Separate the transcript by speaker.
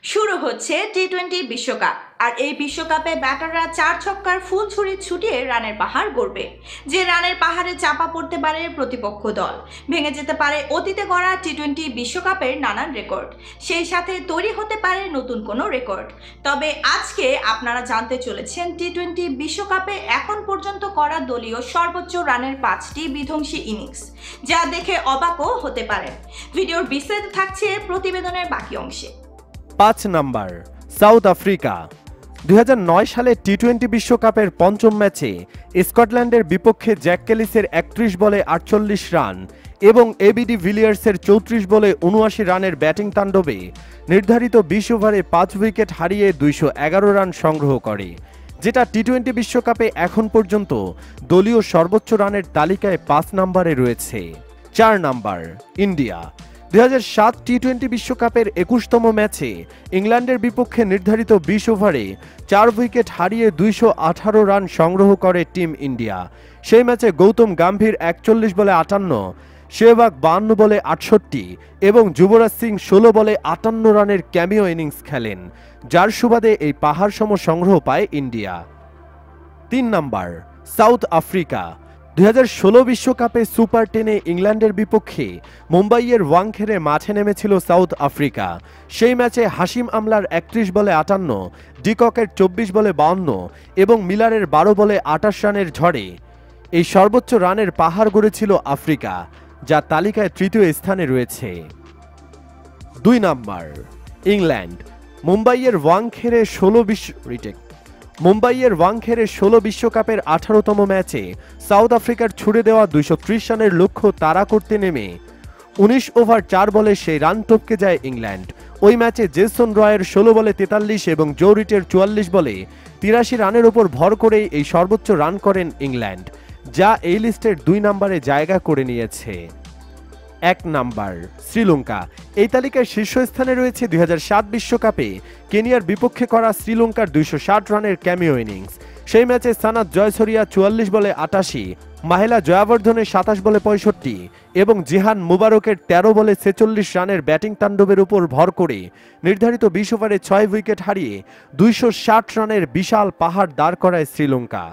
Speaker 1: শুরু হচ্ছে টি-20 বিশ্বকাপ। আর এই বিশ্বকাপে ব্যাটাররা 4 ছক্কার ফুল ছুরি ছুটিয়ে রানের পাহাড় গড়বে। যে রানের পাহাড়ে চাপা পড়তে পারে প্রতিপক্ষ দল, ভেঙে যেতে পারে অতীতে গড়া টি-20 বিশ্বকাপের নানান রেকর্ড, সেই সাথে তৈরি হতে পারে নতুন কোনো রেকর্ড। তবে আজকে আপনারা জানতে চলেছেন টি-20 বিশ্বকাপে এখন পর্যন্ত করা দলীয় সর্বোচ্চ রানের 5টি বিধ্বংসী ইনিংস, যা দেখে অবাকও হতে পারেন। ভিডিওর বিস্তারিত থাকছে প্রতিবেদনের বাকি অংশে।
Speaker 2: 5 নাম্বার, সাউথ আফ্রিকা। 2009 সালে টি-20 বিশ্বকাপের পঞ্চম ম্যাচে স্কটল্যান্ডের বিপক্ষে জ্যাক ক্যালিসের 31 বলে 48 রান এবং এবিডি ভিলিয়ার্সের 34 বলে 79 রানের ব্যাটিং তাণ্ডবে নির্ধারিত 20 ওভারে 5 উইকেট হারিয়ে 211 রান সংগ্রহ করে, যেটা টি-20 বিশ্বকাপে এখন পর্যন্ত দলীয় সর্বোচ্চ রানের তালিকায় 5 নম্বরে রয়েছে। 4 নাম্বার, ইন্ডিয়া। 2007 টি-20 বিশ্বকাপের 21তম ম্যাচে ইংল্যান্ডের বিপক্ষে নির্ধারিত 20 ওভারে 4 উইকেট হারিয়ে 218 রান সংগ্রহ করে টিম ইন্ডিয়া। সেই ম্যাচে গৌতম গম্ভীর 41 বলে 58, শেহবাগ 52 বলে 68 এবং যুবরাজ সিং 16 বলে 58 রানের ক্যামিও ইনিংস খেলেন, যার সুবাদে এই পাহাড়সম সংগ্রহ পায় ইন্ডিয়া। 3 number, south Africa. 2016 বিশ্বকাপে সুপার 10-এ ইংল্যান্ডের বিপক্ষে মুম্বাইয়ের ওয়াংখেড়ে মাঠে নেমেছিল সাউথ আফ্রিকা। সেই ম্যাচে হাশিম আমলার 31 বলে 58, ডিককের 24 বলে 52 এবং মিলারের 12 বলে 28 রানের ঝড়ে এই সর্বোচ্চ রানের পাহাড় গড়েছিল আফ্রিকা, যা তালিকায় তৃতীয় স্থানে রয়েছে। 2 নাম্বার, ইংল্যান্ড। মুম্বাইয়ের ওয়াংখেড়ে 16 বিশ্বকাপের 18তম ম্যাচে সাউথ আফ্রিকার ছুড়ে দেওয়া 230 রানের লক্ষ্য তাড়া করতে নেমে 19 ওভার 4 বলে সেই রান টপকে যায় ইংল্যান্ড। ওই ম্যাচে জেসন রয়ের 16 বলে 43 এবং জো রুটের 44 বলে 83 রানের ওপর ভর করেই এই সর্বোচ্চ রান করেন ইংল্যান্ড, যা এই লিস্টের 2 নম্বরে জায়গা করে নিয়েছে। 1 নাম্বার, শ্রীলঙ্কা। এই তালিকায় শীর্ষস্থানে রয়েছে 2007 বিশ্বকাপে কেনিয়ার বিপক্ষে করা শ্রীলঙ্কার 260 রানের ক্যামিও ইনিংস। সেই ম্যাচে সানাত জয়সরিয়া 44 বলে 88, মাহেলা জয়াবর্ধনের 27 বলে 65 এবং জিহান মুবারকের 13 বলে 46 রানের ব্যাটিং তাণ্ডবের উপর ভর করে নির্ধারিত 20 ওভারে 6 উইকেট হারিয়ে 260 রানের বিশাল পাহাড় দাঁড় করায় শ্রীলঙ্কা।